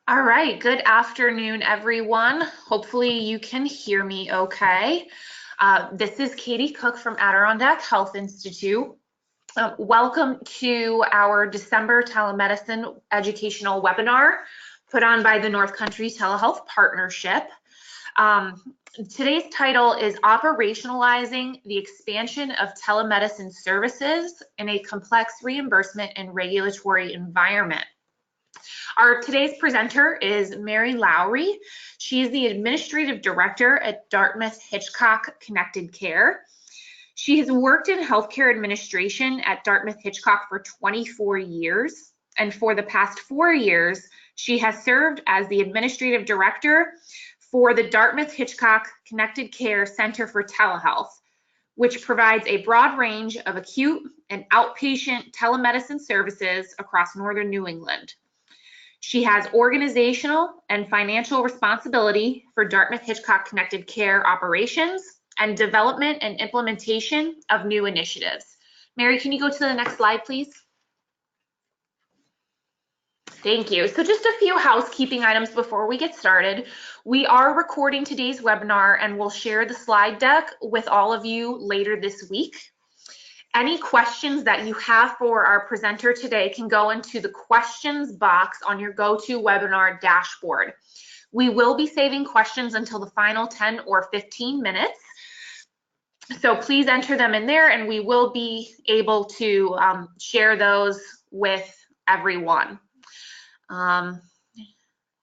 All right, good afternoon, everyone. Hopefully you can hear me okay. This is Katie Cook from Adirondack Health Institute. Welcome to our December telemedicine educational webinar put on by the North Country Telehealth Partnership. Today's title is Operationalizing the Expansion of Telemedicine Services in a Complex Reimbursement and Regulatory Environment. Our today's presenter is Mary Lowry. She is the Administrative Director at Dartmouth-Hitchcock Connected Care. She has worked in healthcare administration at Dartmouth-Hitchcock for 24 years, and for the past 4 years, she has served as the Administrative Director for the Dartmouth-Hitchcock Connected Care Center for Telehealth, which provides a broad range of acute and outpatient telemedicine services across northern New England. She has organizational and financial responsibility for Dartmouth-Hitchcock Connected Care operations and development and implementation of new initiatives. Mary, can you go to the next slide, please? Thank you. So just a few housekeeping items before we get started. We are recording today's webinar and we'll share the slide deck with all of you later this week. Any questions that you have for our presenter today can go into the questions box on your GoToWebinar dashboard. We will be saving questions until the final 10 or 15 minutes. So please enter them in there and we will be able to share those with everyone.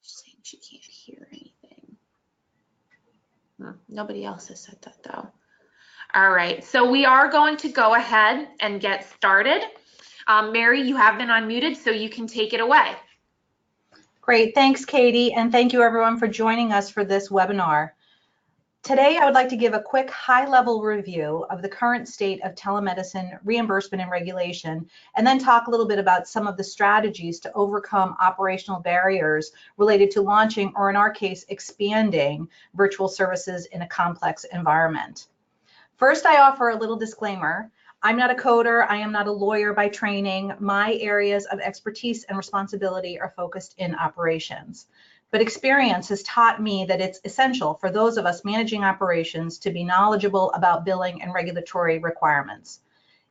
She can't hear anything. Nobody else has said that though. All right, so we are going to go ahead and get started. Mary, you have been unmuted, so you can take it away. Great, thanks, Katie, and thank you everyone for joining us for this webinar. Today, I would like to give a quick high-level review of the current state of telemedicine reimbursement and regulation, and then talk a little bit about some of the strategies to overcome operational barriers related to launching, or in our case, expanding virtual services in a complex environment. First, I offer a little disclaimer. I'm not a coder, I am not a lawyer by training. My areas of expertise and responsibility are focused in operations. But experience has taught me that it's essential for those of us managing operations to be knowledgeable about billing and regulatory requirements.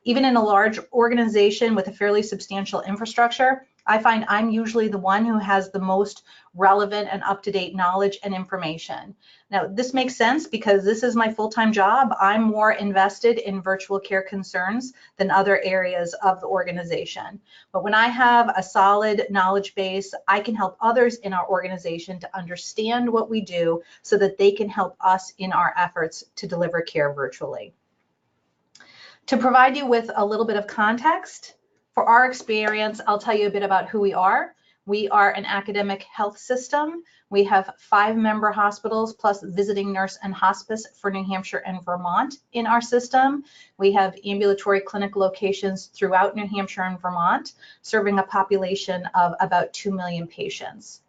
Even in a large organization with a fairly substantial infrastructure, I find I'm usually the one who has the most relevant and up-to-date knowledge and information. Now, this makes sense because this is my full-time job. I'm more invested in virtual care concerns than other areas of the organization. But when I have a solid knowledge base, I can help others in our organization to understand what we do so that they can help us in our efforts to deliver care virtually. To provide you with a little bit of context, for our experience, I'll tell you a bit about who we are. We are an academic health system. We have 5 member hospitals plus visiting nurse and hospice for New Hampshire and Vermont in our system. We have ambulatory clinic locations throughout New Hampshire and Vermont, serving a population of about 2 million patients.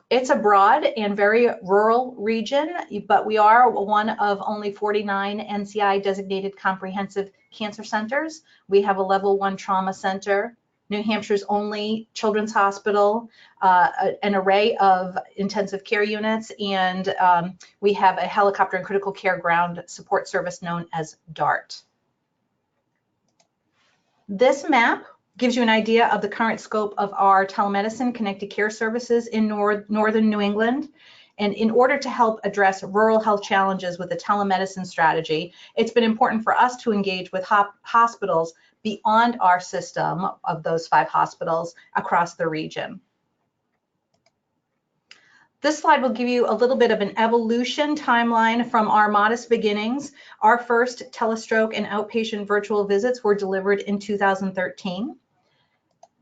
It's a broad and very rural region, but we are one of only 49 NCI designated comprehensive cancer centers. We have a level 1 trauma center, New Hampshire's only children's hospital, an array of intensive care units, and we have a helicopter and critical care ground support service known as DART. This map gives you an idea of the current scope of our telemedicine connected care services in northern New England. And in order to help address rural health challenges with a telemedicine strategy, it's been important for us to engage with hospitals beyond our system of those 5 hospitals across the region. This slide will give you a little bit of an evolution timeline from our modest beginnings. Our first telestroke and outpatient virtual visits were delivered in 2013.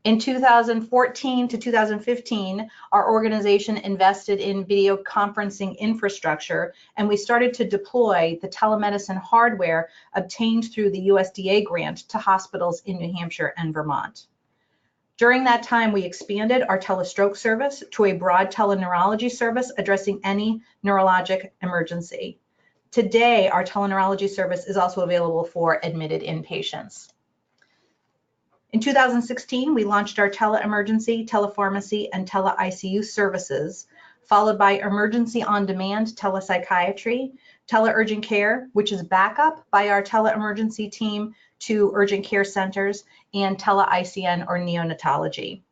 In 2014 to 2015, our organization invested in video conferencing infrastructure, and we started to deploy the telemedicine hardware obtained through the USDA grant to hospitals in New Hampshire and Vermont. During that time, we expanded our telestroke service to a broad teleneurology service addressing any neurologic emergency. Today, our teleneurology service is also available for admitted inpatients. In 2016, we launched our tele-emergency, telepharmacy, and tele-ICU services, followed by emergency on-demand telepsychiatry, tele-urgent care, which is backup by our tele-emergency team to urgent care centers, and tele-ICN or neonatology.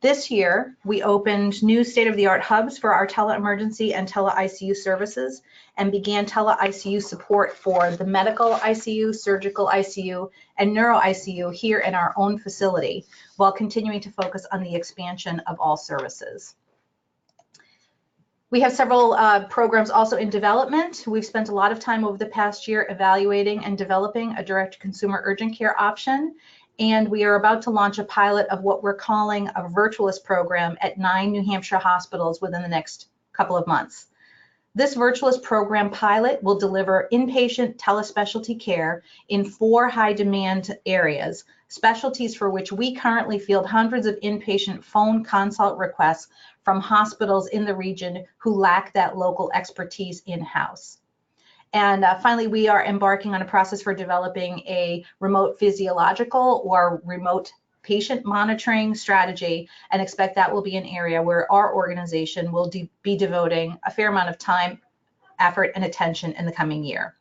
This year, we opened new state-of-the-art hubs for our tele-emergency and tele-ICU services and began tele-ICU support for the medical ICU, surgical ICU, and neuro ICU here in our own facility, while continuing to focus on the expansion of all services. We have several programs also in development. We've spent a lot of time over the past year evaluating and developing a direct-to-consumer urgent care option, and we are about to launch a pilot of what we're calling a virtualist program at 9 New Hampshire hospitals within the next couple of months. This virtualist program pilot will deliver inpatient telespecialty care in 4 high-demand areas, specialties for which we currently field hundreds of inpatient phone consult requests from hospitals in the region who lack that local expertise in-house. And finally, we are embarking on a process for developing a remote physiological or remote patient monitoring strategy, and expect that will be an area where our organization will be devoting a fair amount of time, effort, and attention in the coming year.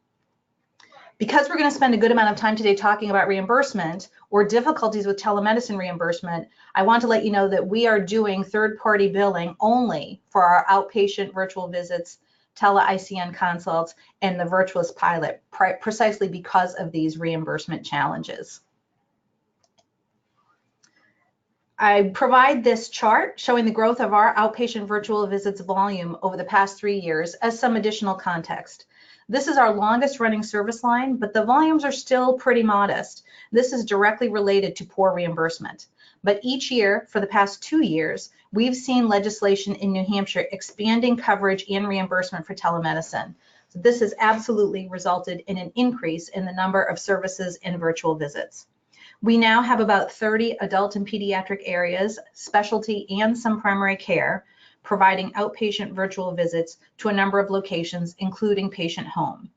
Because we're going to spend a good amount of time today talking about reimbursement or difficulties with telemedicine reimbursement, I want to let you know that we are doing third-party billing only for our outpatient virtual visits, tele-ICN consults, and the virtualist pilot, precisely because of these reimbursement challenges. I provide this chart showing the growth of our outpatient virtual visits volume over the past 3 years as some additional context. This is our longest running service line, but the volumes are still pretty modest. This is directly related to poor reimbursement. But each year for the past 2 years, we've seen legislation in New Hampshire expanding coverage and reimbursement for telemedicine. So this has absolutely resulted in an increase in the number of services and virtual visits. We now have about 30 adult and pediatric areas, specialty, and some primary care, providing outpatient virtual visits to a number of locations, including patient home.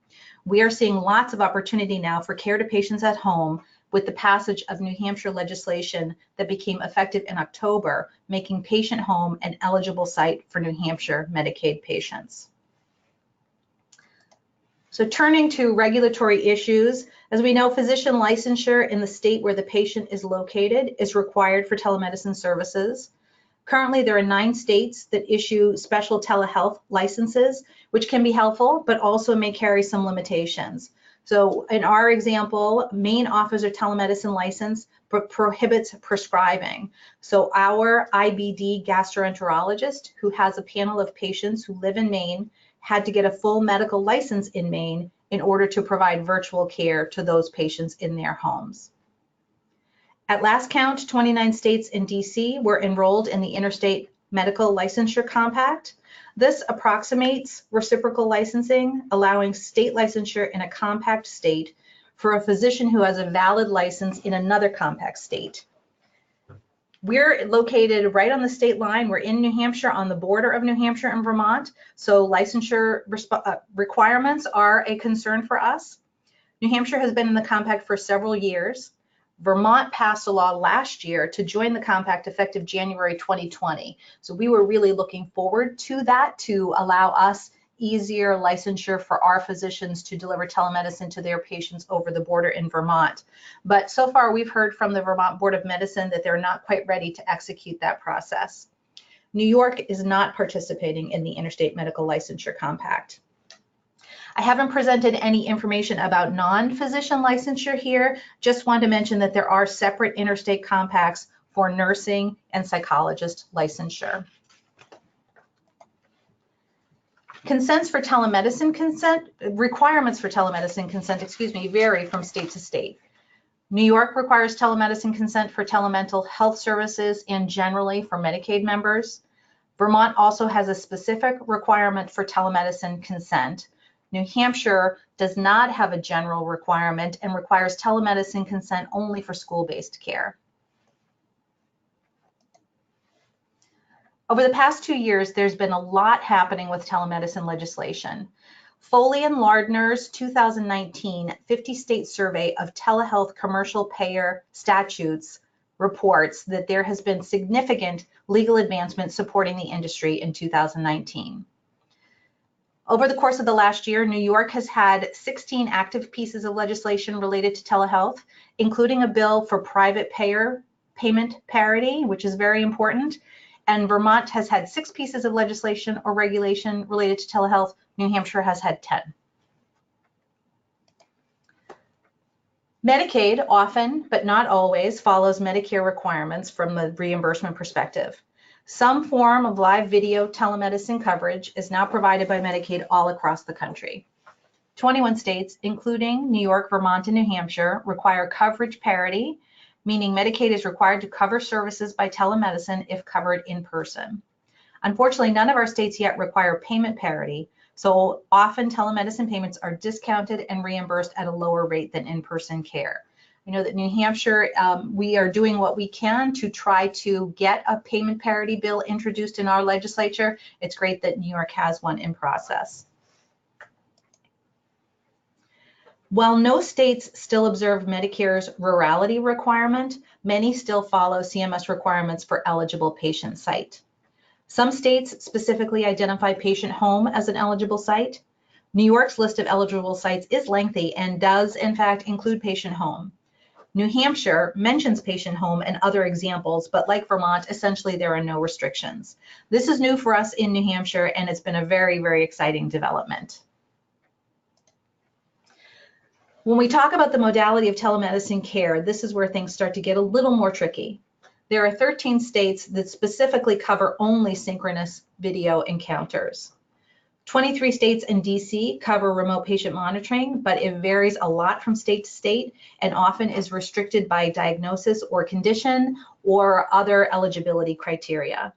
We are seeing lots of opportunity now for care to patients at home with the passage of New Hampshire legislation that became effective in October, making patient home an eligible site for New Hampshire Medicaid patients. So turning to regulatory issues, as we know, physician licensure in the state where the patient is located is required for telemedicine services. Currently, there are 9 states that issue special telehealth licenses, which can be helpful, but also may carry some limitations. So in our example, Maine offers a telemedicine license, but prohibits prescribing. So our IBD gastroenterologist, who has a panel of patients who live in Maine, had to get a full medical license in Maine in order to provide virtual care to those patients in their homes. At last count, 29 states and DC were enrolled in the Interstate Medical Licensure Compact. This approximates reciprocal licensing, allowing state licensure in a compact state for a physician who has a valid license in another compact state. We're located right on the state line. We're in New Hampshire, on the border of New Hampshire and Vermont, so licensure requirements are a concern for us. New Hampshire has been in the compact for several years. Vermont passed a law last year to join the compact effective January 2020. So we were really looking forward to that to allow us easier licensure for our physicians to deliver telemedicine to their patients over the border in Vermont. But so far we've heard from the Vermont Board of Medicine that they're not quite ready to execute that process. New York is not participating in the Interstate Medical Licensure Compact. I haven't presented any information about non-physician licensure here. Just want to mention that there are separate interstate compacts for nursing and psychologist licensure. Consents for telemedicine consent, requirements for telemedicine consent, vary from state to state. New York requires telemedicine consent for telemental health services and generally for Medicaid members. Vermont also has a specific requirement for telemedicine consent. New Hampshire does not have a general requirement and requires telemedicine consent only for school-based care. Over the past 2 years, there's been a lot happening with telemedicine legislation. Foley and Lardner's 2019 50-state survey of telehealth commercial payer statutes reports that there has been significant legal advancement supporting the industry in 2019. Over the course of the last year, New York has had 16 active pieces of legislation related to telehealth, including a bill for private payer payment parity, which is very important. And Vermont has had 6 pieces of legislation or regulation related to telehealth. New Hampshire has had 10. Medicaid often, but not always, follows Medicare requirements from the reimbursement perspective. Some form of live video telemedicine coverage is now provided by Medicaid all across the country. 21 states, including New York, Vermont, and New Hampshire, require coverage parity, meaning Medicaid is required to cover services by telemedicine if covered in person. Unfortunately, none of our states yet require payment parity, so often telemedicine payments are discounted and reimbursed at a lower rate than in-person care. I know that New Hampshire, we are doing what we can to try to get a payment parity bill introduced in our legislature. It's great that New York has one in process. While no states still observe Medicare's rurality requirement, many still follow CMS requirements for eligible patient site. Some states specifically identify patient home as an eligible site. New York's list of eligible sites is lengthy and does, in fact, include patient home. New Hampshire mentions patient home and other examples, but like Vermont, essentially there are no restrictions. This is new for us in New Hampshire, and it's been a very, very exciting development. When we talk about the modality of telemedicine care, this is where things start to get a little more tricky. There are 13 states that specifically cover only synchronous video encounters. 23 states and DC cover remote patient monitoring, but it varies a lot from state to state and often is restricted by diagnosis or condition or other eligibility criteria.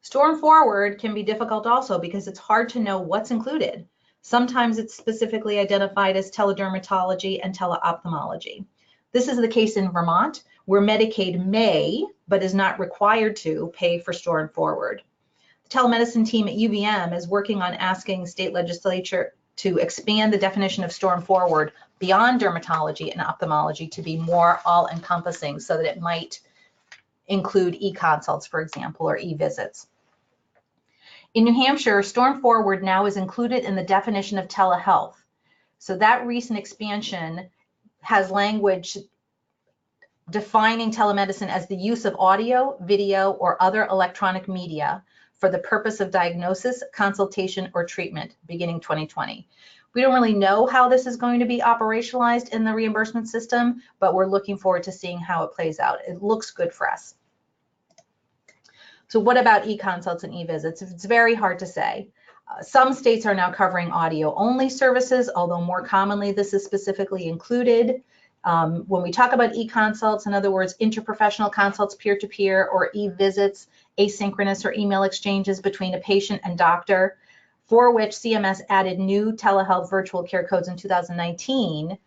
StoreForward can be difficult also because it's hard to know what's included. Sometimes it's specifically identified as teledermatology and teleophthalmology. This is the case in Vermont, where Medicaid may, but is not required to, pay for StoreForward. The telemedicine team at UVM is working on asking state legislature to expand the definition of StoreForward beyond dermatology and ophthalmology to be more all-encompassing so that it might include e-consults, for example, or e-visits. In New Hampshire, StoreForward now is included in the definition of telehealth. So that recent expansion has language defining telemedicine as the use of audio, video, or other electronic media for the purpose of diagnosis, consultation, or treatment beginning 2020. We don't really know how this is going to be operationalized in the reimbursement system, but we're looking forward to seeing how it plays out. It looks good for us. So what about e-consults and e-visits? It's very hard to say. Some states are now covering audio-only services, although more commonly this is specifically included. When we talk about e-consults, in other words, interprofessional consults peer-to-peer, or e-visits, asynchronous or email exchanges between a patient and doctor, for which CMS added new telehealth virtual care codes in 2019,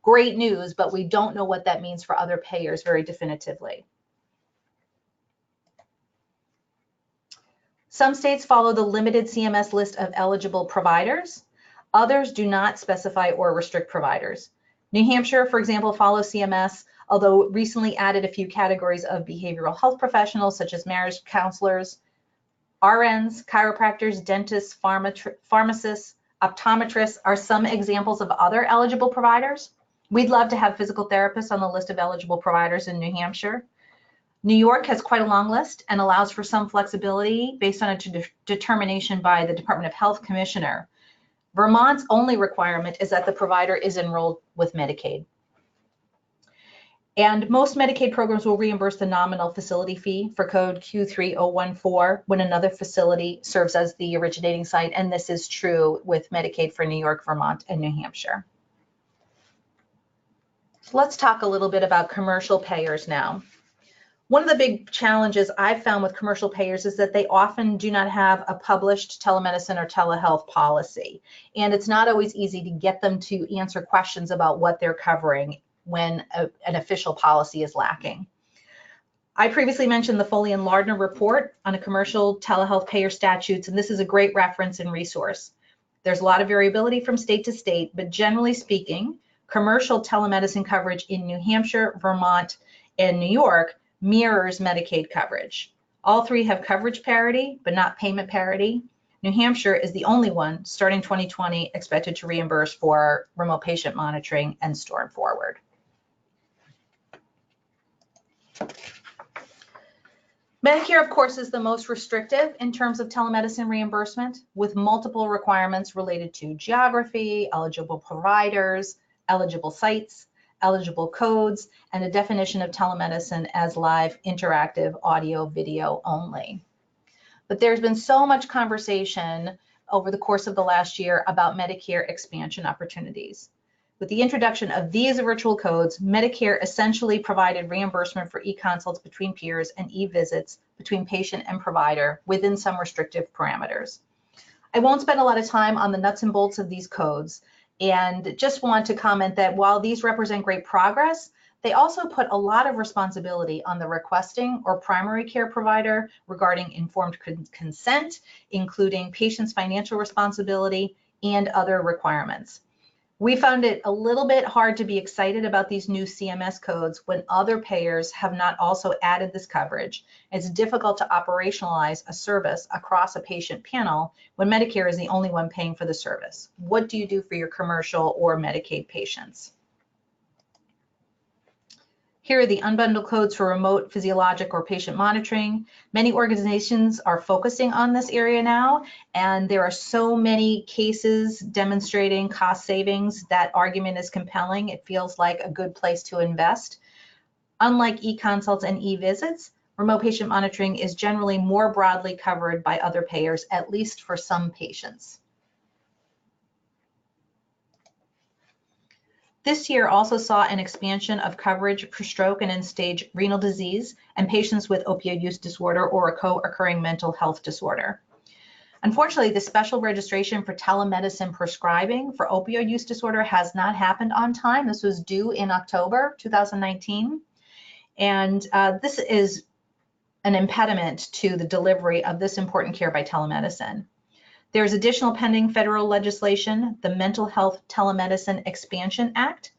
great news, but we don't know what that means for other payers very definitively. Some states follow the limited CMS list of eligible providers. Others do not specify or restrict providers. New Hampshire, for example, follows CMS, although recently added a few categories of behavioral health professionals, such as marriage counselors, RNs, chiropractors, dentists, pharmacists, optometrists are some examples of other eligible providers. We'd love to have physical therapists on the list of eligible providers in New Hampshire. New York has quite a long list and allows for some flexibility based on a determination by the Department of Health Commissioner. Vermont's only requirement is that the provider is enrolled with Medicaid. And most Medicaid programs will reimburse the nominal facility fee for code Q3014 when another facility serves as the originating site, and this is true with Medicaid for New York, Vermont, and New Hampshire. So let's talk a little bit about commercial payers now. One of the big challenges I've found with commercial payers is that they often do not have a published telemedicine or telehealth policy. And it's not always easy to get them to answer questions about what they're covering when an official policy is lacking. I previously mentioned the Foley and Lardner report on a commercial telehealth payer statutes, and this is a great reference and resource. There's a lot of variability from state to state, but generally speaking, commercial telemedicine coverage in New Hampshire, Vermont, and New York mirrors Medicaid coverage. All three have coverage parity, but not payment parity. New Hampshire is the only one, starting 2020, expected to reimburse for remote patient monitoring and StoreForward. Medicare, of course, is the most restrictive in terms of telemedicine reimbursement, with multiple requirements related to geography, eligible providers, eligible sites, eligible codes, and a definition of telemedicine as live, interactive, audio, video only. But there's been so much conversation over the course of the last year about Medicare expansion opportunities. With the introduction of these virtual codes, Medicare essentially provided reimbursement for e-consults between peers and e-visits between patient and provider within some restrictive parameters. I won't spend a lot of time on the nuts and bolts of these codes, and just want to comment that while these represent great progress, they also put a lot of responsibility on the requesting or primary care provider regarding informed consent, including patient's financial responsibility and other requirements. We found it a little bit hard to be excited about these new CMS codes when other payers have not also added this coverage. It's difficult to operationalize a service across a patient panel when Medicare is the only one paying for the service. What do you do for your commercial or Medicaid patients? Here are the unbundled codes for remote physiologic or patient monitoring. Many organizations are focusing on this area now, and there are so many cases demonstrating cost savings. That argument is compelling. It feels like a good place to invest. Unlike e-consults and e-visits, remote patient monitoring is generally more broadly covered by other payers, at least for some patients. This year also saw an expansion of coverage for stroke and end-stage renal disease and patients with opioid use disorder or a co-occurring mental health disorder. Unfortunately, the special registration for telemedicine prescribing for opioid use disorder has not happened on time. This was due in October 2019, and this is an impediment to the delivery of this important care by telemedicine. There's additional pending federal legislation, the Mental Health Telemedicine Expansion Act,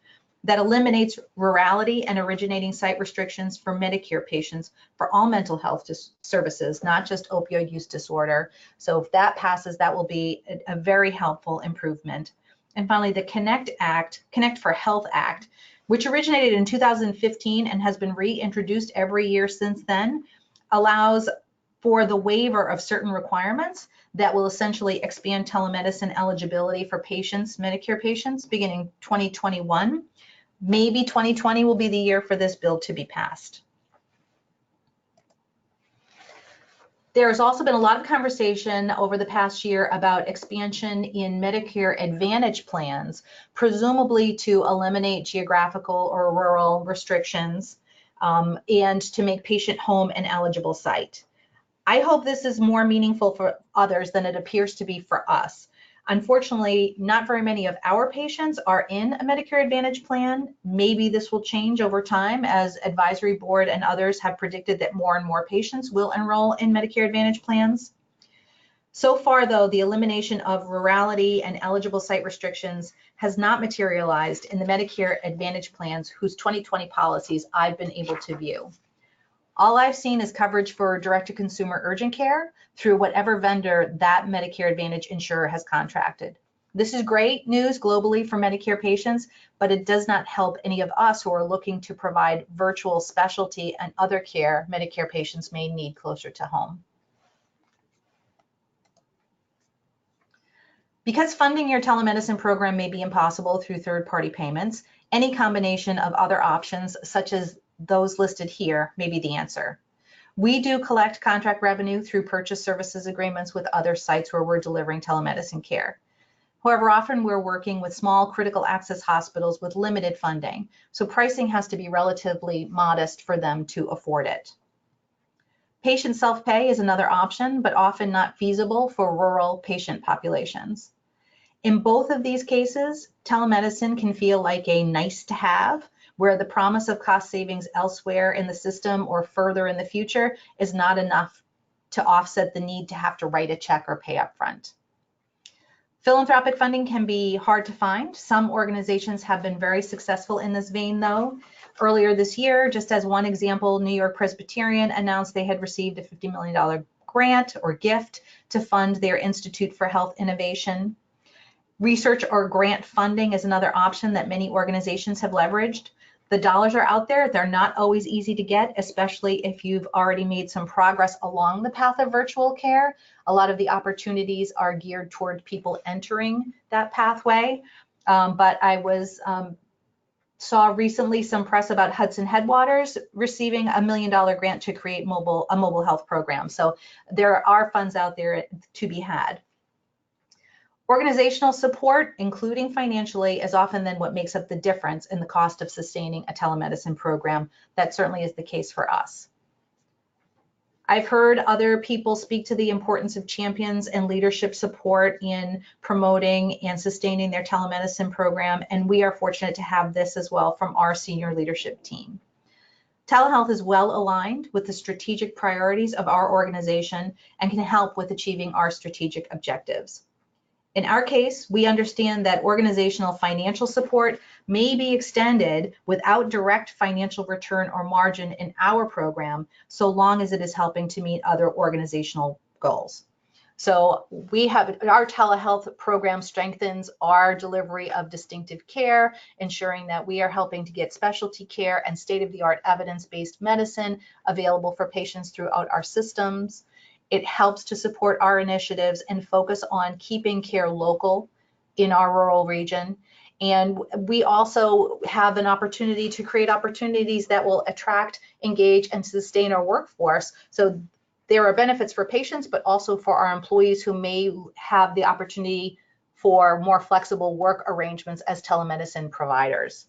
that eliminates rurality and originating site restrictions for Medicare patients for all mental health services, not just opioid use disorder. So if that passes, that will be a very helpful improvement. And finally, the Connect for Health Act, which originated in 2015 and has been reintroduced every year since then, allows for the waiver of certain requirements that will essentially expand telemedicine eligibility for patients, Medicare patients, beginning 2021. Maybe 2020 will be the year for this bill to be passed. There has also been a lot of conversation over the past year about expansion in Medicare Advantage plans, presumably to eliminate geographical or rural restrictions and to make patient home an eligible site. I hope this is more meaningful for others than it appears to be for us. Unfortunately, not very many of our patients are in a Medicare Advantage plan. Maybe this will change over time as advisory board and others have predicted that more and more patients will enroll in Medicare Advantage plans. So far, though, the elimination of rurality and eligible site restrictions has not materialized in the Medicare Advantage plans whose 2020 policies I've been able to view. All I've seen is coverage for direct-to-consumer urgent care through whatever vendor that Medicare Advantage insurer has contracted. This is great news globally for Medicare patients, but it does not help any of us who are looking to provide virtual specialty and other care Medicare patients may need closer to home. Because funding your telemedicine program may be impossible through third-party payments, any combination of other options, such as those listed here, may be the answer. We do collect contract revenue through purchase services agreements with other sites where we're delivering telemedicine care. However, often we're working with small critical access hospitals with limited funding, so pricing has to be relatively modest for them to afford it. Patient self-pay is another option, but often not feasible for rural patient populations. In both of these cases, telemedicine can feel like a nice to have, where the promise of cost savings elsewhere in the system or further in the future is not enough to offset the need to have to write a check or pay up front. Philanthropic funding can be hard to find. Some organizations have been very successful in this vein, though. Earlier this year, just as one example, New York Presbyterian announced they had received a $50 million grant or gift to fund their Institute for Health Innovation. Research or grant funding is another option that many organizations have leveraged. The dollars are out there. They're not always easy to get, especially if you've already made some progress along the path of virtual care. A lot of the opportunities are geared toward people entering that pathway. But I saw recently some press about Hudson Headwaters receiving $1 million grant to create a mobile health program. So there are funds out there to be had. Organizational support, including financially, is often then what makes up the difference in the cost of sustaining a telemedicine program. That certainly is the case for us. I've heard other people speak to the importance of champions and leadership support in promoting and sustaining their telemedicine program, and we are fortunate to have this as well from our senior leadership team. Telehealth is well aligned with the strategic priorities of our organization and can help with achieving our strategic objectives. In our case, we understand that organizational financial support may be extended without direct financial return or margin in our program, so long as it is helping to meet other organizational goals. So our telehealth program strengthens our delivery of distinctive care, ensuring that we are helping to get specialty care and state-of-the-art evidence-based medicine available for patients throughout our systems. It helps to support our initiatives and focus on keeping care local in our rural region. And we also have an opportunity to create opportunities that will attract, engage, and sustain our workforce. So there are benefits for patients, but also for our employees who may have the opportunity for more flexible work arrangements as telemedicine providers.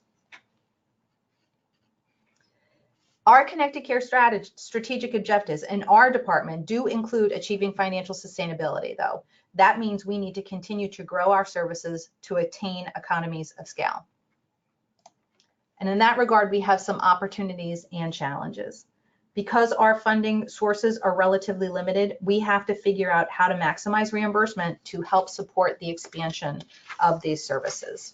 Our connected care strategic objectives in our department do include achieving financial sustainability, though. That means we need to continue to grow our services to attain economies of scale. And in that regard, we have some opportunities and challenges. Because our funding sources are relatively limited, we have to figure out how to maximize reimbursement to help support the expansion of these services.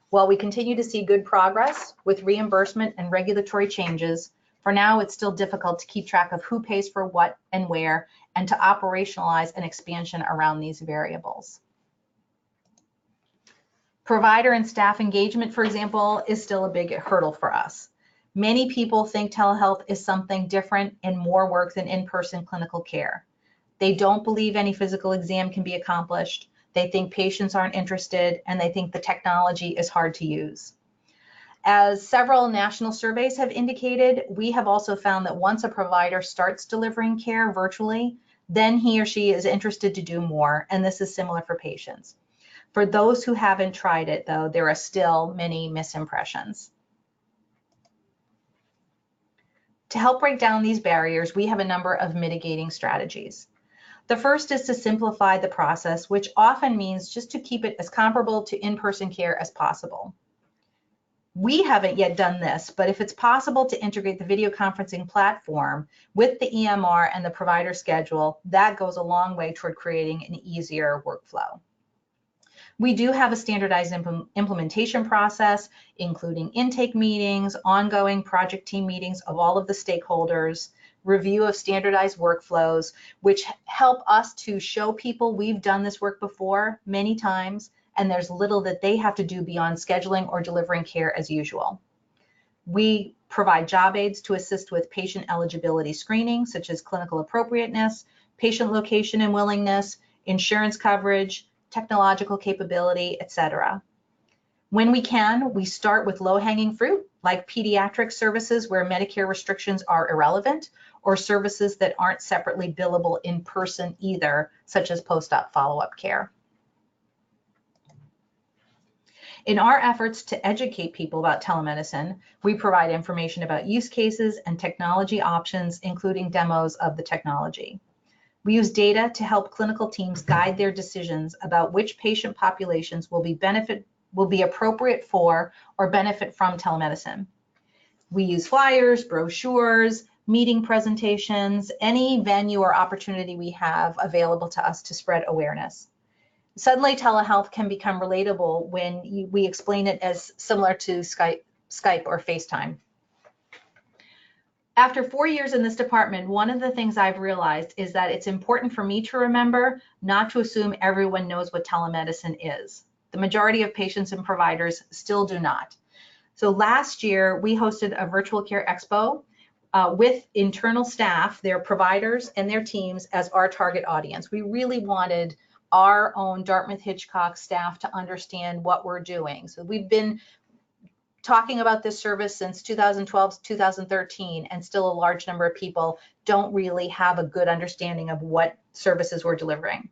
While we continue to see good progress with reimbursement and regulatory changes, for now, it's still difficult to keep track of who pays for what and where, and to operationalize an expansion around these variables. Provider and staff engagement, for example, is still a big hurdle for us. Many people think telehealth is something different and more work than in-person clinical care. They don't believe any physical exam can be accomplished. They think patients aren't interested, and they think the technology is hard to use. As several national surveys have indicated, we have also found that once a provider starts delivering care virtually, then he or she is interested to do more, and this is similar for patients. For those who haven't tried it, though, there are still many misimpressions. To help break down these barriers, we have a number of mitigating strategies. The first is to simplify the process, which often means just to keep it as comparable to in-person care as possible. We haven't yet done this, but if it's possible to integrate the video conferencing platform with the EMR and the provider schedule, that goes a long way toward creating an easier workflow. We do have a standardized implementation process, including intake meetings, ongoing project team meetings of all of the stakeholders, review of standardized workflows, which help us to show people we've done this work before many times, and there's little that they have to do beyond scheduling or delivering care as usual. We provide job aids to assist with patient eligibility screening, such as clinical appropriateness, patient location and willingness, insurance coverage, technological capability, etc. When we can, we start with low-hanging fruit, like pediatric services where Medicare restrictions are irrelevant, or services that aren't separately billable in person either, such as post-op follow-up care. In our efforts to educate people about telemedicine, we provide information about use cases and technology options, including demos of the technology. We use data to help clinical teams guide their decisions about which patient populations will be appropriate for or benefit from telemedicine. We use flyers, brochures, meeting presentations, any venue or opportunity we have available to us to spread awareness. Suddenly, telehealth can become relatable when we explain it as similar to Skype or FaceTime. After 4 years in this department, one of the things I've realized is that it's important for me to remember not to assume everyone knows what telemedicine is. The majority of patients and providers still do not. So last year, we hosted a virtual care expo with internal staff, their providers and their teams as our target audience. We really wanted our own Dartmouth-Hitchcock staff to understand what we're doing. So we've been talking about this service since 2012, 2013, and still a large number of people don't really have a good understanding of what services we're delivering.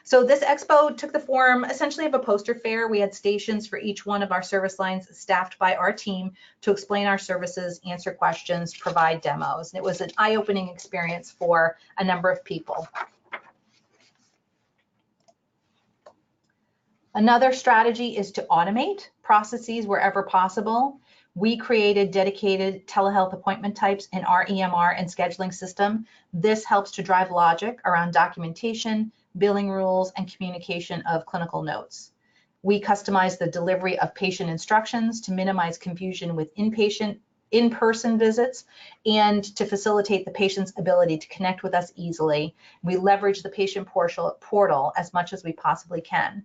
So this expo took the form essentially of a poster fair. We had stations for each one of our service lines staffed by our team to explain our services, answer questions, provide demos. And it was an eye-opening experience for a number of people. Another strategy is to automate processes wherever possible. We created dedicated telehealth appointment types in our EMR and scheduling system. This helps to drive logic around documentation, billing rules, and communication of clinical notes. We customize the delivery of patient instructions to minimize confusion with in-person visits and to facilitate the patient's ability to connect with us easily. We leverage the patient portal as much as we possibly can.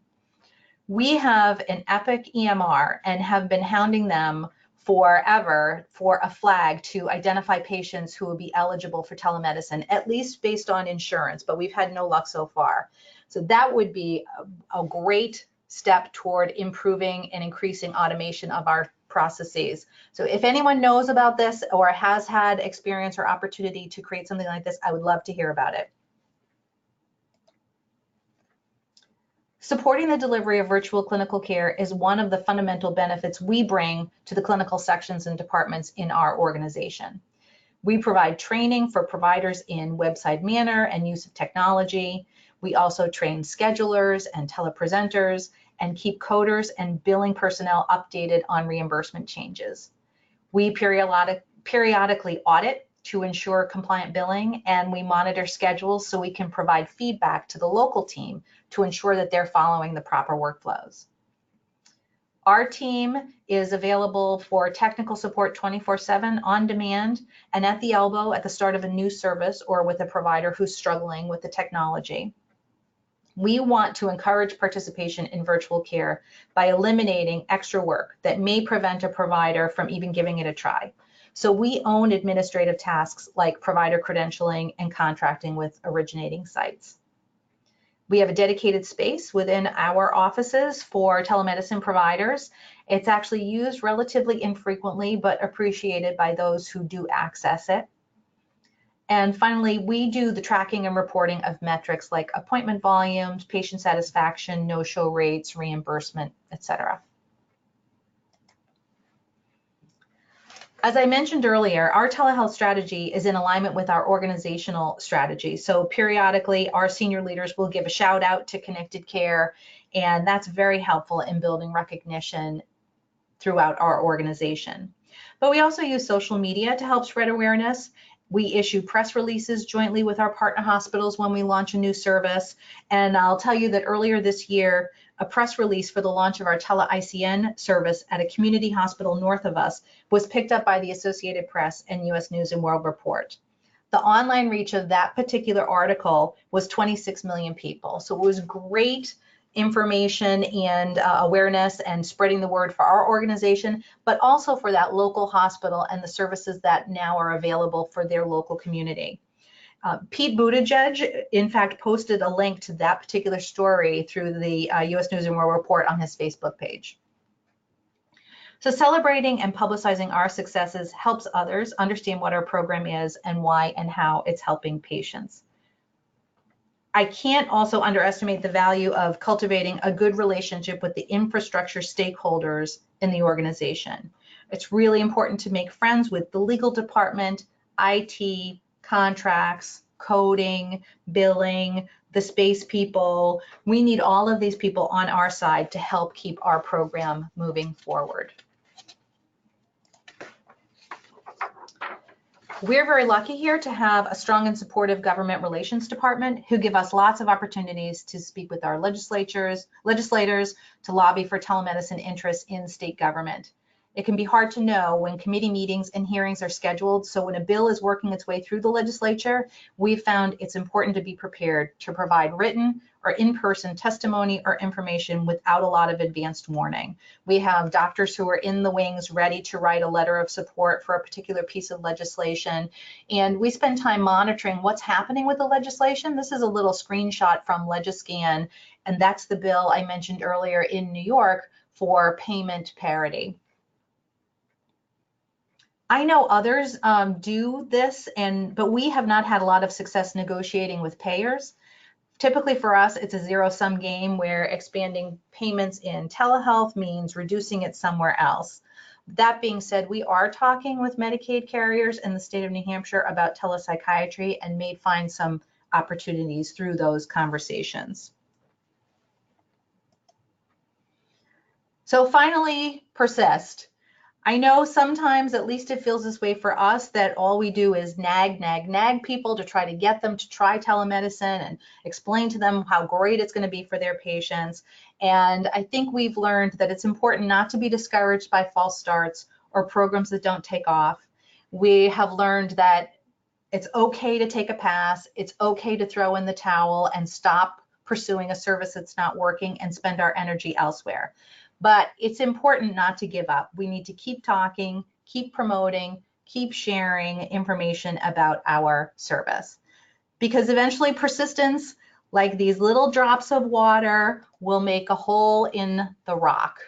We have an Epic EMR and have been hounding them forever for a flag to identify patients who will be eligible for telemedicine, at least based on insurance, but we've had no luck so far. So that would be a great step toward improving and increasing automation of our processes. So if anyone knows about this or has had experience or opportunity to create something like this, I would love to hear about it. Supporting the delivery of virtual clinical care is one of the fundamental benefits we bring to the clinical sections and departments in our organization. We provide training for providers in website manner and use of technology. We also train schedulers and telepresenters and keep coders and billing personnel updated on reimbursement changes. We periodically audit to ensure compliant billing, and we monitor schedules so we can provide feedback to the local team to ensure that they're following the proper workflows. Our team is available for technical support 24/7 on demand and at the elbow at the start of a new service or with a provider who's struggling with the technology. We want to encourage participation in virtual care by eliminating extra work that may prevent a provider from even giving it a try. So we own administrative tasks like provider credentialing and contracting with originating sites. We have a dedicated space within our offices for telemedicine providers. It's actually used relatively infrequently, but appreciated by those who do access it. And finally, we do the tracking and reporting of metrics like appointment volumes, patient satisfaction, no-show rates, reimbursement, etc. As I mentioned earlier, our telehealth strategy is in alignment with our organizational strategy. So periodically, our senior leaders will give a shout out to Connected Care, and that's very helpful in building recognition throughout our organization. But we also use social media to help spread awareness. We issue press releases jointly with our partner hospitals when we launch a new service. And I'll tell you that earlier this year, a press release for the launch of our Tele-ICN service at a community hospital north of us was picked up by the Associated Press and US News and World Report. The online reach of that particular article was 26 million people. So it was great information and awareness and spreading the word for our organization, but also for that local hospital and the services that now are available for their local community. Pete Buttigieg, in fact, posted a link to that particular story through the US News and World Report on his Facebook page. So celebrating and publicizing our successes helps others understand what our program is and why and how it's helping patients. I can't also underestimate the value of cultivating a good relationship with the infrastructure stakeholders in the organization. It's really important to make friends with the legal department, IT, contracts, coding, billing, the space people. We need all of these people on our side to help keep our program moving forward. We're very lucky here to have a strong and supportive government relations department who give us lots of opportunities to speak with our legislators, to lobby for telemedicine interests in state government. It can be hard to know when committee meetings and hearings are scheduled, so when a bill is working its way through the legislature, we've found it's important to be prepared to provide written or in-person testimony or information without a lot of advanced warning. We have doctors who are in the wings ready to write a letter of support for a particular piece of legislation, and we spend time monitoring what's happening with the legislation. This is a little screenshot from Legiscan, and that's the bill I mentioned earlier in New York for payment parity. I know others do this, but we have not had a lot of success negotiating with payers. Typically for us, it's a zero-sum game where expanding payments in telehealth means reducing it somewhere else. That being said, we are talking with Medicaid carriers in the state of New Hampshire about telepsychiatry and may find some opportunities through those conversations. So finally, persist. I know sometimes, at least it feels this way for us, that all we do is nag people to try to get them to try telemedicine and explain to them how great it's going to be for their patients. And I think we've learned that it's important not to be discouraged by false starts or programs that don't take off. We have learned that it's okay to take a pass. It's okay to throw in the towel and stop pursuing a service that's not working and spend our energy elsewhere. But it's important not to give up. We need to keep talking, keep promoting, keep sharing information about our service. Because eventually persistence, like these little drops of water, will make a hole in the rock.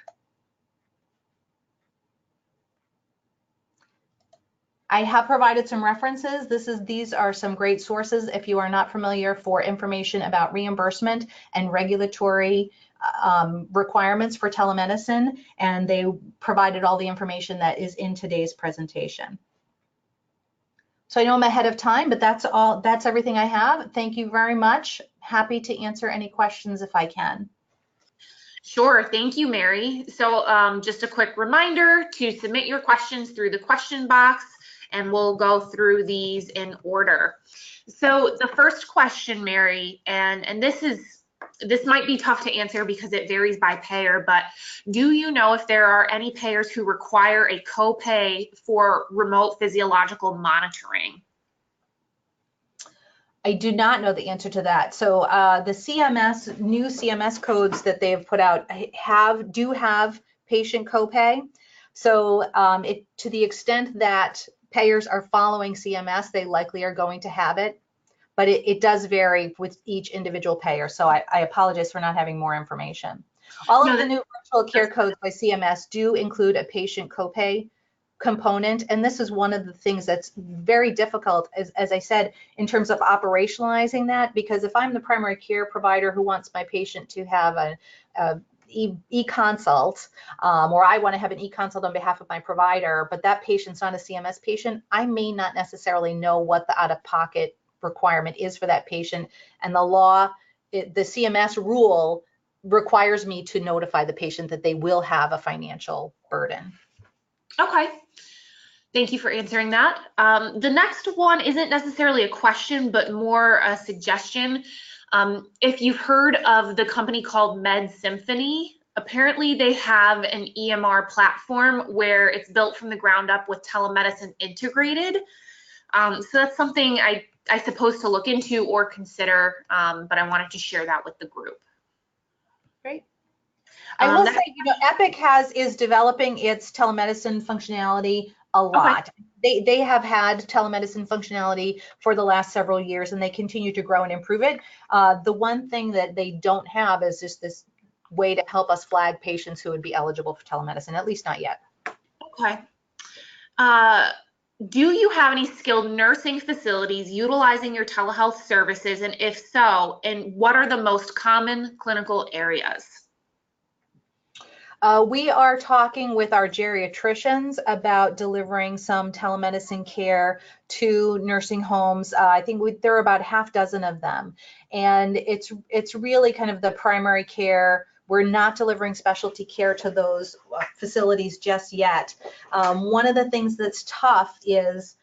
I have provided some references. These are some great sources if you are not familiar for information about reimbursement and regulatory requirements for telemedicine, and they provided all the information that is in today's presentation. So I know I'm ahead of time, but that's everything I have. Thank you very much. Happy to answer any questions if I can. Sure, thank you, Mary. So just a quick reminder to submit your questions through the question box, and we'll go through these in order. So the first question, Mary, and this might be tough to answer because it varies by payer, but do you know if there are any payers who require a copay for remote physiological monitoring? I do not know the answer to that. So the new CMS codes that they have put out do have patient copay. So to the extent that payers are following CMS, they likely are going to have it. But it does vary with each individual payer. So I apologize for not having more information. All of the new virtual care codes by CMS do include a patient copay component. And this is one of the things that's very difficult, as I said, in terms of operationalizing that, because if I'm the primary care provider who wants my patient to have an e-consult, or I want to have an e-consult on behalf of my provider, but that patient's not a CMS patient, I may not necessarily know what the out-of-pocket requirement is for that patient, and the law, the CMS rule requires me to notify the patient that they will have a financial burden. Okay, thank you for answering that. The next one isn't necessarily a question, but more a suggestion. If you've heard of the company called Med Symphony, apparently they have an EMR platform where it's built from the ground up with telemedicine integrated. So that's something I suppose to look into or consider, but I wanted to share that with the group. Great. I will say, Epic is developing its telemedicine functionality a lot. Okay. They have had telemedicine functionality for the last several years, and they continue to grow and improve it. The one thing that they don't have is just this way to help us flag patients who would be eligible for telemedicine, at least not yet. Okay. Do you have any skilled nursing facilities utilizing your telehealth services? And if so, and what are the most common clinical areas? We are talking with our geriatricians about delivering some telemedicine care to nursing homes. I think there are about half dozen of them. And it's really kind of the primary care. We're not delivering specialty care to those facilities just yet. One of the things that's tough is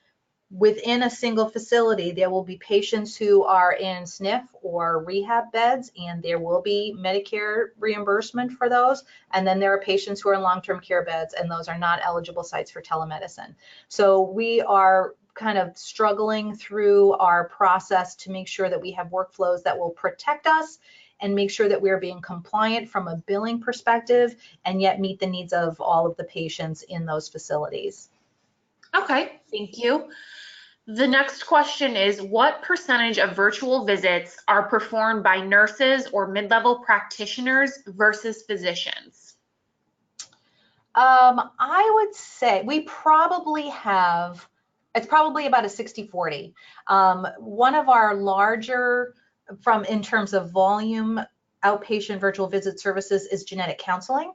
within a single facility, there will be patients who are in SNF or rehab beds, and there will be Medicare reimbursement for those. And then there are patients who are in long-term care beds, and those are not eligible sites for telemedicine. So we are kind of struggling through our process to make sure that we have workflows that will protect us and make sure that we're being compliant from a billing perspective and yet meet the needs of all of the patients in those facilities. Okay, thank you. The next question is, what percentage of virtual visits are performed by nurses or mid-level practitioners versus physicians? I would say we probably have, it's probably about a 60-40. One of our larger, in terms of volume, outpatient virtual visit services is genetic counseling,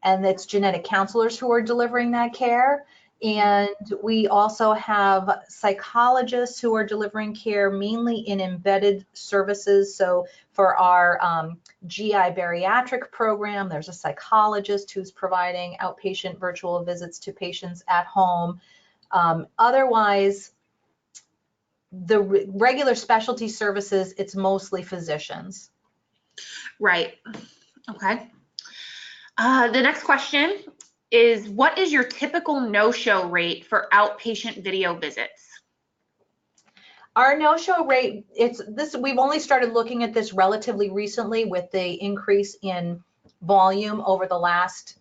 and it's genetic counselors who are delivering that care. And we also have psychologists who are delivering care mainly in embedded services. So for our GI bariatric program, there's a psychologist who's providing outpatient virtual visits to patients at home. Otherwise, the regular specialty services, it's mostly physicians. Right. Okay. The next question is, what is your typical no-show rate for outpatient video visits? Our no-show rate, we've only started looking at this relatively recently with the increase in volume over the last,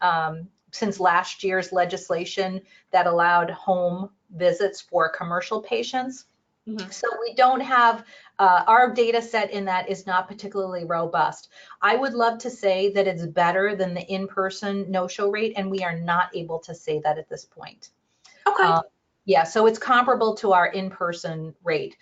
since last year's legislation that allowed home visits for commercial patients. So we don't have, our data set in that is not particularly robust. I would love to say that it's better than the in-person no-show rate, and we are not able to say that at this point. Okay. Yeah, so it's comparable to our in-person rate.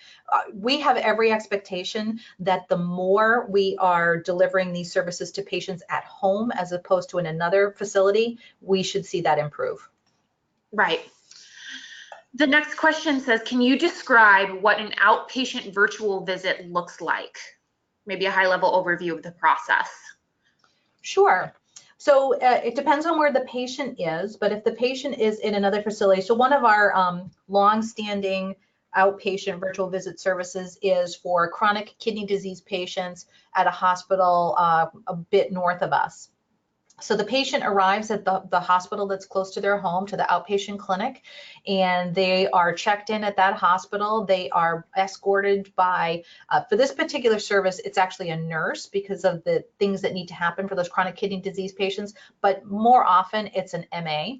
We have every expectation that the more we are delivering these services to patients at home as opposed to in another facility, we should see that improve. Right. The next question says, can you describe what an outpatient virtual visit looks like? Maybe a high-level overview of the process. Sure. So it depends on where the patient is, but if the patient is in another facility, so one of our long-standing outpatient virtual visit services is for chronic kidney disease patients at a hospital a bit north of us. So the patient arrives at the hospital that's close to their home, to the outpatient clinic, and they are checked in at that hospital. They are escorted by, for this particular service, it's actually a nurse because of the things that need to happen for those chronic kidney disease patients, but more often it's an MA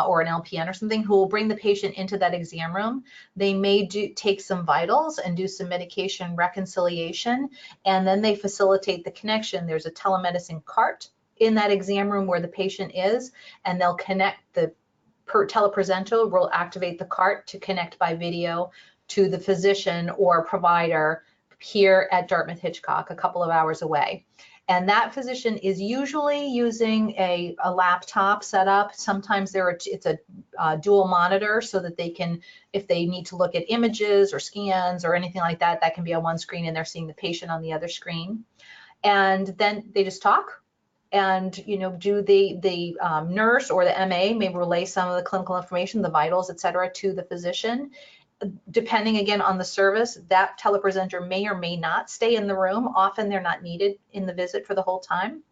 or an LPN or something who will bring the patient into that exam room. They may take some vitals and do some medication reconciliation, and then they facilitate the connection. There's a telemedicine cart in that exam room where the patient is, and they'll connect the telepresenter will activate the cart to connect by video to the physician or provider here at Dartmouth-Hitchcock, a couple of hours away. And that physician is usually using a laptop setup. Sometimes it's a dual monitor so that they can, if they need to look at images or scans or anything like that, that can be on one screen and they're seeing the patient on the other screen. And then they just talk. And do the nurse or the MA may relay some of the clinical information, the vitals, et cetera, to the physician. Depending again on the service, that telepresenter may or may not stay in the room. Often they're not needed in the visit for the whole time.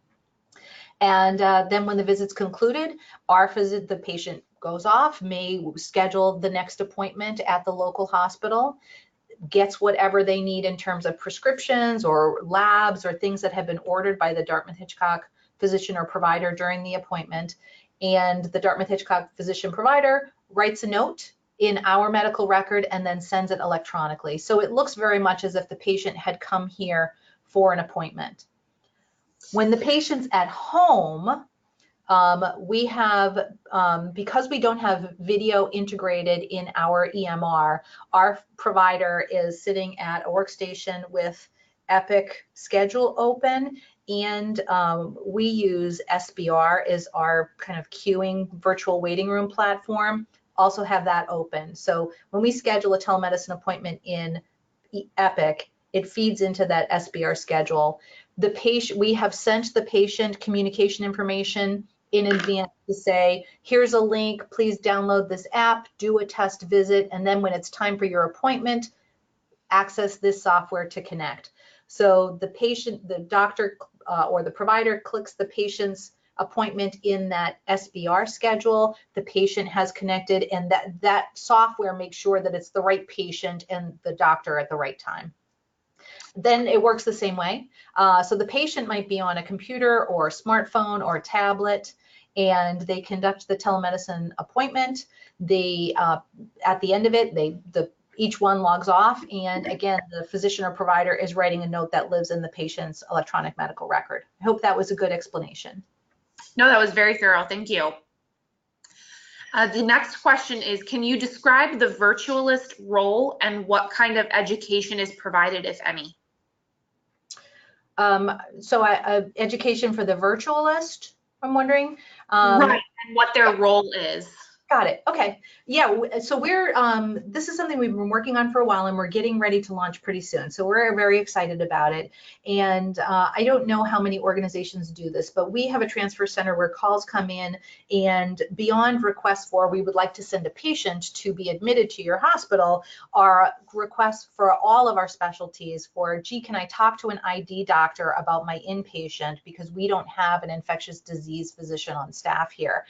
And then when the visit's concluded, the patient goes off, may schedule the next appointment at the local hospital, gets whatever they need in terms of prescriptions or labs or things that have been ordered by the Dartmouth-Hitchcock physician or provider during the appointment. And the Dartmouth-Hitchcock physician provider writes a note in our medical record and then sends it electronically. So it looks very much as if the patient had come here for an appointment. When the patient's at home, we have, because we don't have video integrated in our EMR, our provider is sitting at a workstation with Epic Schedule open, and we use SBR as our kind of queuing virtual waiting room platform, also have that open. So when we schedule a telemedicine appointment in Epic, it feeds into that SBR schedule. The patient, we have sent the patient communication information in advance to say, here's a link, please download this app, do a test visit, and then when it's time for your appointment, access this software to connect. So the patient, the doctor or the provider clicks the patient's appointment in that SBR schedule, the patient has connected, and that software makes sure that it's the right patient and the doctor at the right time. Then it works the same way. So the patient might be on a computer or a smartphone or a tablet, and they conduct the telemedicine appointment. They, at the end of it, each one logs off, and again, the physician or provider is writing a note that lives in the patient's electronic medical record. I hope that was a good explanation. No, that was very thorough. Thank you. The next question is, can you describe the virtualist role and what kind of education is provided, if any? Education for the virtualist, I'm wondering. Right, and what their role is. Got it. Okay. Yeah. So this is something we've been working on for a while, and we're getting ready to launch pretty soon. So we're very excited about it. And I don't know how many organizations do this, but we have a transfer center where calls come in, and beyond requests for, we would like to send a patient to be admitted to your hospital, are requests for all of our specialties for, gee, can I talk to an ID doctor about my inpatient because we don't have an infectious disease physician on staff here.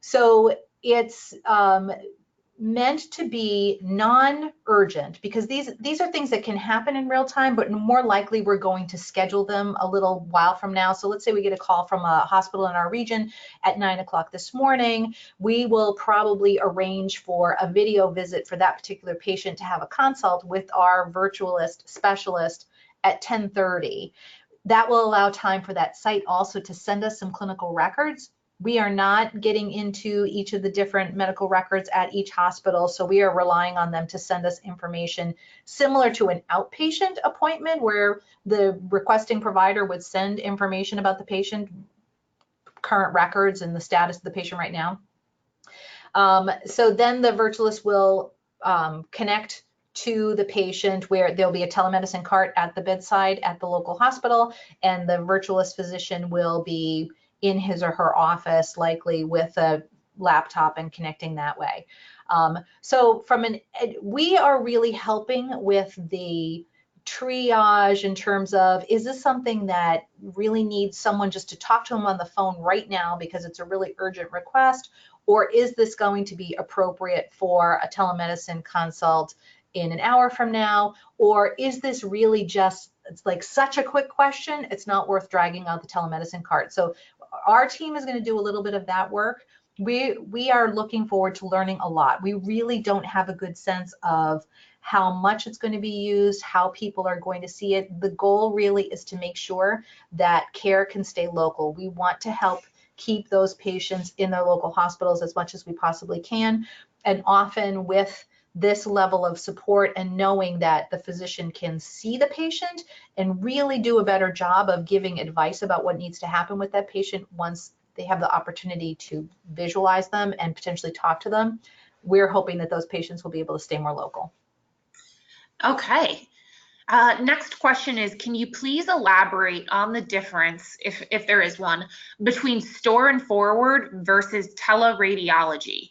So it's meant to be non-urgent, because these are things that can happen in real time, but more likely we're going to schedule them a little while from now. So let's say we get a call from a hospital in our region at 9 o'clock this morning. We will probably arrange for a video visit for that particular patient to have a consult with our virtualist specialist at 10:30. That will allow time for that site also to send us some clinical records. We are not getting into each of the different medical records at each hospital, so we are relying on them to send us information similar to an outpatient appointment where the requesting provider would send information about the patient, current records, and the status of the patient right now. So then the virtualist will connect to the patient, where there'll be a telemedicine cart at the bedside at the local hospital, and the virtualist physician will be in his or her office, likely with a laptop, and connecting that way. So we are really helping with the triage in terms of, is this something that really needs someone just to talk to him on the phone right now because it's a really urgent request, or is this going to be appropriate for a telemedicine consult in an hour from now, or is this really just, it's like such a quick question, it's not worth dragging out the telemedicine cart. So our team is going to do a little bit of that work. We are looking forward to learning a lot. We really don't have a good sense of how much it's going to be used, how people are going to see it. The goal really is to make sure that care can stay local. We want to help keep those patients in their local hospitals as much as we possibly can. And often with this level of support and knowing that the physician can see the patient and really do a better job of giving advice about what needs to happen with that patient once they have the opportunity to visualize them and potentially talk to them, we're hoping that those patients will be able to stay more local. Okay. Next question is, can you please elaborate on the difference, if there is one, between StoreForward versus teleradiology?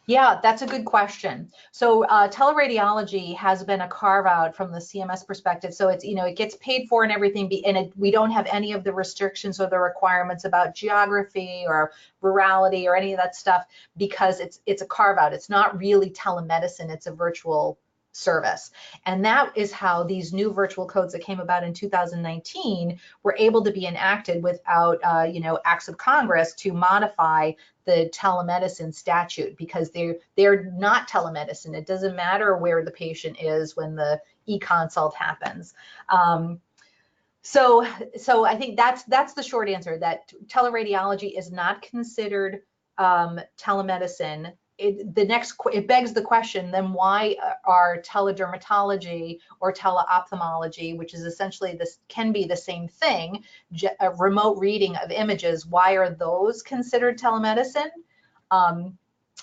Yeah, that's a good question. So teleradiology has been a carve out from the CMS perspective. So it's, it gets paid for and everything, and we don't have any of the restrictions or the requirements about geography or rurality or any of that stuff, because it's a carve out. It's not really telemedicine, it's a virtual service. And that is how these new virtual codes that came about in 2019 were able to be enacted without, acts of Congress to modify the telemedicine statute, because they're not telemedicine. It doesn't matter where the patient is when the e-consult happens. So I think that's the short answer, that teleradiology is not considered telemedicine. It begs the question, then why are teledermatology or teleophthalmology, which is essentially can be the same thing, a remote reading of images, why are those considered telemedicine? And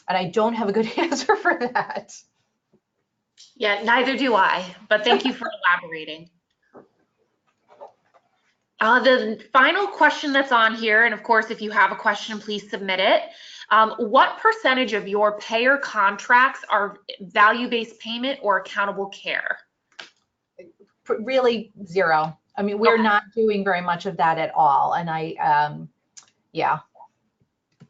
I don't have a good answer for that. Yeah, neither do I, but thank you for elaborating. The final question that's on here, and of course, if you have a question, please submit it. What percentage of your payer contracts are value-based payment or accountable care? Really zero. I mean, we're not doing very much of that at all. And yeah,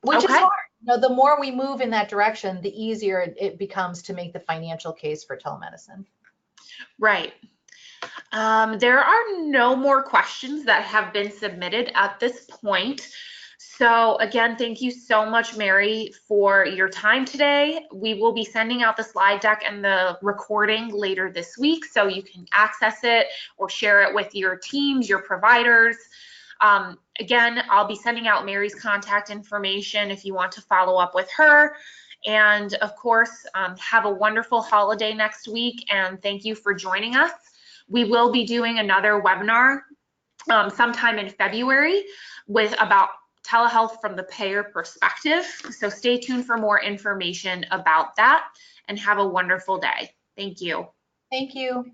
which is hard. You know, the more we move in that direction, the easier it becomes to make the financial case for telemedicine. Right. There are no more questions that have been submitted at this point. So again, thank you so much, Mary, for your time today. We will be sending out the slide deck and the recording later this week, so you can access it or share it with your teams, your providers. Again, I'll be sending out Mary's contact information if you want to follow up with her. And of course, have a wonderful holiday next week, and thank you for joining us. We will be doing another webinar sometime in February about telehealth from the payer perspective. So stay tuned for more information about that, and have a wonderful day. Thank you. Thank you.